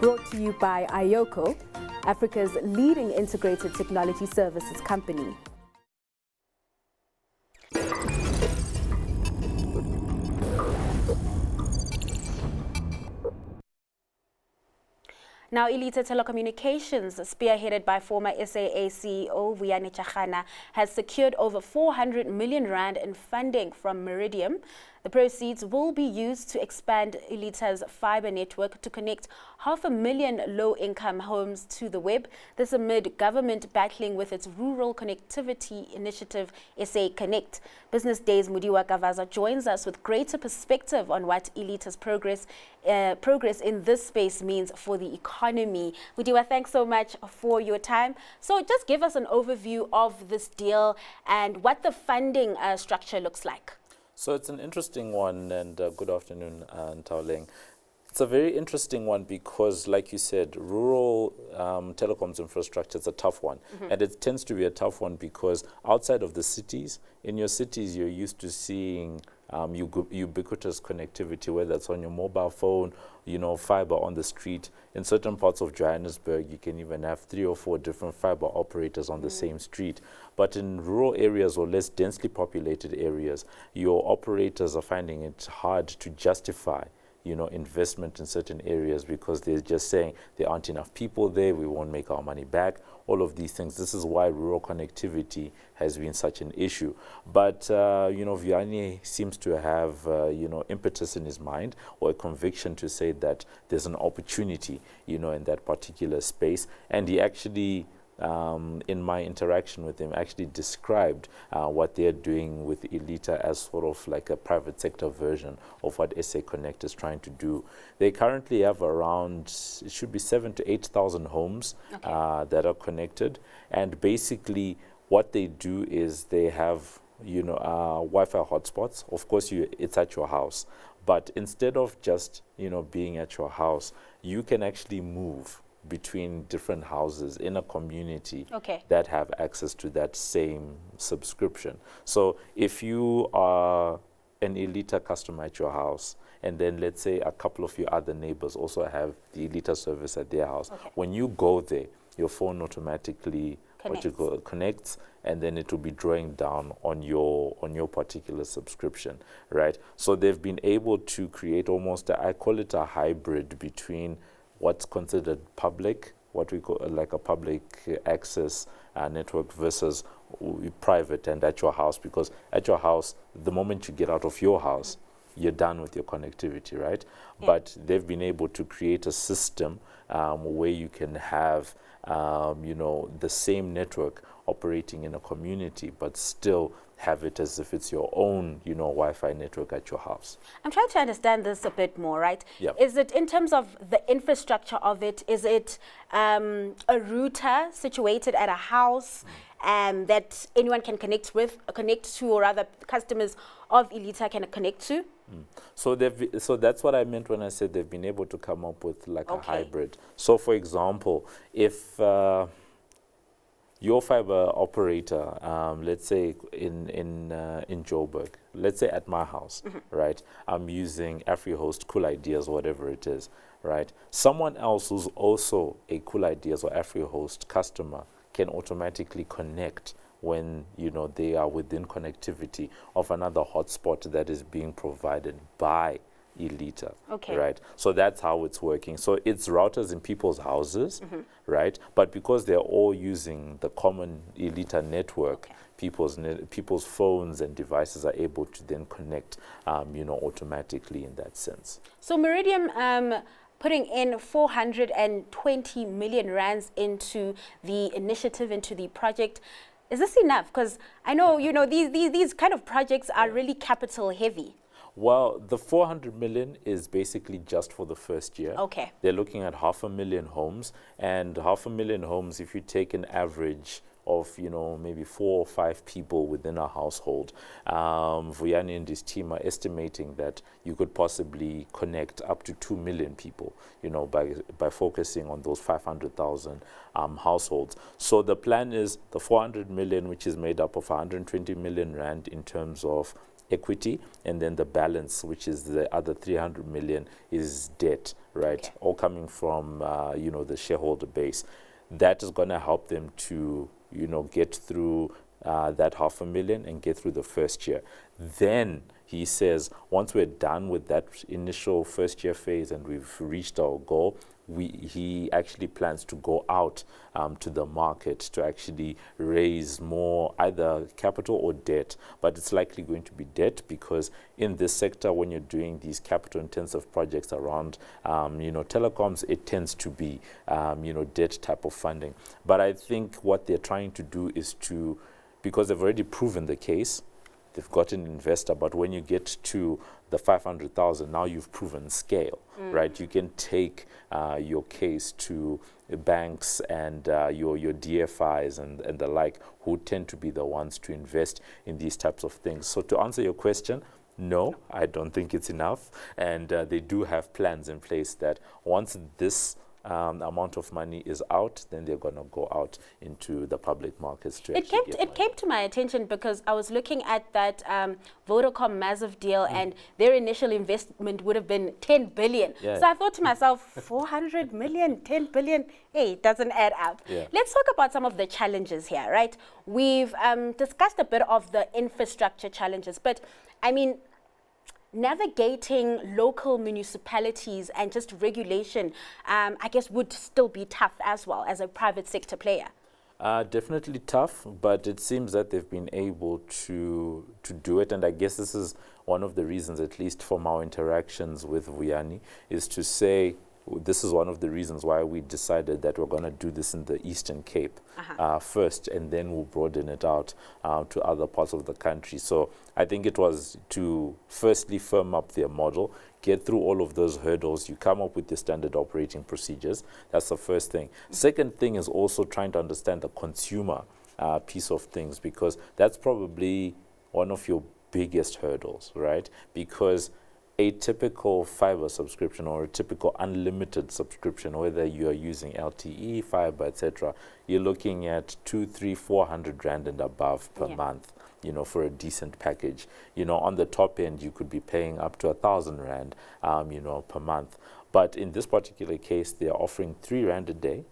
Brought to you by IOCO, Africa's leading integrated technology services company. Now, Ilitha Telecommunications, spearheaded by former SAA CEO Vuyani Jarana, has secured over 400 million rand in funding from Meridiam. The proceeds will be used to expand Ilitha's fibre network to connect 500,000 low-income homes to the web. This amid government battling with its rural connectivity initiative, SA Connect. Business Day's Mudiwa Gavaza joins us with greater perspective on what Ilitha's progress in this space means for the economy. Mudiwa, thanks so much for your time. So just give us an overview of this deal and what the funding structure looks like. So it's an interesting one, and good afternoon, Ntaoleng. It's a very interesting one because, like you said, rural telecoms infrastructure is a tough one. And it tends to be a tough one because outside of the cities, in your cities, you're used to seeing ubiquitous connectivity, whether it's on your mobile phone, fiber on the street. In certain parts of Johannesburg, you can even have 3 or 4 different fiber operators on the same street. But in rural areas or less densely populated areas, your operators are finding it hard to justify investment in certain areas because they're just saying there aren't enough people there, we won't make our money back, all of these things. This is why rural connectivity has been such an issue. But, Vuyani seems to have, impetus in his mind or a conviction to say that there's an opportunity, in that particular space. And he actually, in my interaction with him, actually described what they're doing with Ilitha as sort of like a private sector version of what SA Connect is trying to do. They currently have around, it should be 7,000 to 8,000 homes that are connected. And basically what they do is they have, Wi-Fi hotspots. Of course, it's at your house. But instead of just, being at your house, you can actually move between different houses in a community that have access to that same subscription. So if you are an Ilitha customer at your house, and then let's say a couple of your other neighbors also have the Ilitha service at their house, when you go there, your phone automatically connects, and then it will be drawing down on your particular subscription, right? So they've been able to create almost, I call it a hybrid between what's considered public, what we call like a public access network versus private and at your house, because at your house, the moment you get out of your house, you're done with your connectivity, right? But they've been able to create a system where you can have, the same network operating in a community, but still have it as if it's your own, Wi-Fi network at your house. I'm trying to understand this a bit more, right? Is it in terms of the infrastructure of it, is it a router situated at a house that anyone can connect to, or other customers of Ilitha can connect to? So that's what I meant when I said they've been able to come up with like a hybrid. So for example, if your fiber operator, let's say in Joburg, let's say at my house, right? I'm using AfriHost, Cool Ideas, whatever it is, right? Someone else who's also a Cool Ideas or AfriHost customer can automatically connect when they are within connectivity of another hotspot that is being provided by Ilitha, right? So that's how it's working. So it's routers in people's houses, right? But because they're all using the common Ilitha network, people's phones and devices are able to then connect, automatically in that sense. So Meridiam putting in 420 million rands into the initiative, into the project. Is this enough? Because I know, these kind of projects are really capital heavy. Well, the 400 million is basically just for the first year. They're looking at 500,000 homes, and 500,000 homes, if you take an average of, maybe 4 or 5 people within a household, Vuyani and his team are estimating that you could possibly connect up to 2 million people, by focusing on those 500,000 households. So the plan is the 400 million, which is made up of 120 million rand in terms of equity, and then the balance, which is the other 300 million, is debt, right? Okay. All coming from, the shareholder base. That is going to help them to, get through that 500,000 and get through the first year. Then he says, once we're done with that initial first year phase and we've reached our goal, he actually plans to go out to the market to actually raise more either capital or debt, but it's likely going to be debt because in this sector, when you're doing these capital intensive projects around telecoms, it tends to be debt type of funding. But I think what they're trying to do is to, because they've already proven the case, they've got an investor, but when you get to the 500,000, now you've proven scale, right? You can take your case to banks and your DFIs and the like, who tend to be the ones to invest in these types of things. So to answer your question, no, I don't think it's enough. And they do have plans in place that once this amount of money is out, then they're going to go out into the public markets to It came to my attention because I was looking at that Vodacom massive deal and their initial investment would have been 10 billion. Yeah. So I thought to myself, 400 million, 10 billion, hey, it doesn't add up. Yeah. Let's talk about some of the challenges here, right? We've discussed a bit of the infrastructure challenges, but I mean, navigating local municipalities and just regulation, I guess, would still be tough as well as a private sector player. Definitely tough, but it seems that they've been able to do it. And I guess this is one of the reasons, at least from our interactions with Vuyani, is to say, this is one of the reasons why we decided that we're going to do this in the Eastern Cape first, and then we'll broaden it out to other parts of the country. So I think it was to firstly firm up their model, get through all of those hurdles, you come up with the standard operating procedures. That's the first thing. Second thing is also trying to understand the consumer piece of things, because that's probably one of your biggest hurdles, right? Because a typical fiber subscription or a typical unlimited subscription, whether you are using LTE, fiber, etc., you're looking at 200, 300, 400 rand and above per month, for a decent package. On the top end, you could be paying up to 1,000 rand, per month. But in this particular case, they are offering 3 rand a day.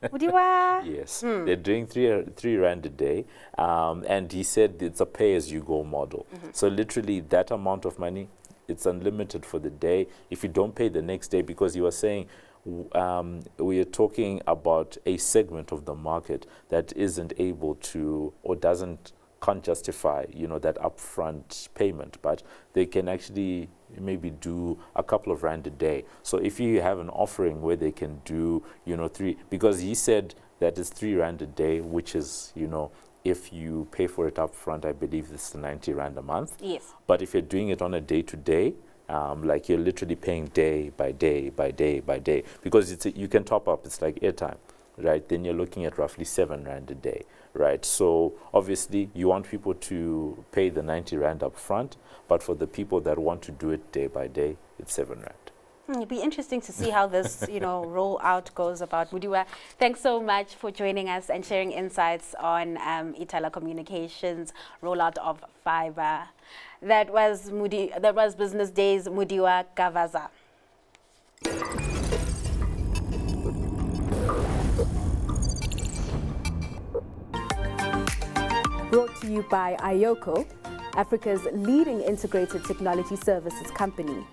Mudiwa. Yes, they're doing 3 rand a day, and he said it's a pay-as-you-go model. So literally that amount of money, it's unlimited for the day. If you don't pay the next day, because you were saying we are talking about a segment of the market that isn't able to or can't justify that upfront payment, but they can actually maybe do a couple of rand a day. So if you have an offering where they can do 3, because he said that is 3 rand a day, which is if you pay for it upfront, I believe it's the 90 rand a month. Yes. But if you're doing it on a day-to-day, like you're literally paying day by day by day by day, because you can top up, it's like airtime, right? Then you're looking at roughly 7 rand a day, right? So obviously you want people to pay the 90 rand up front, but for the people that want to do it day by day, it's 7 rand. It'd be interesting to see how this, rollout goes about. Mudiwa, thanks so much for joining us and sharing insights on Ilitha Telecommunications rollout of fibre. That was Business Day's Mudiwa Gavaza. Brought to you by IOCO, Africa's leading integrated technology services company.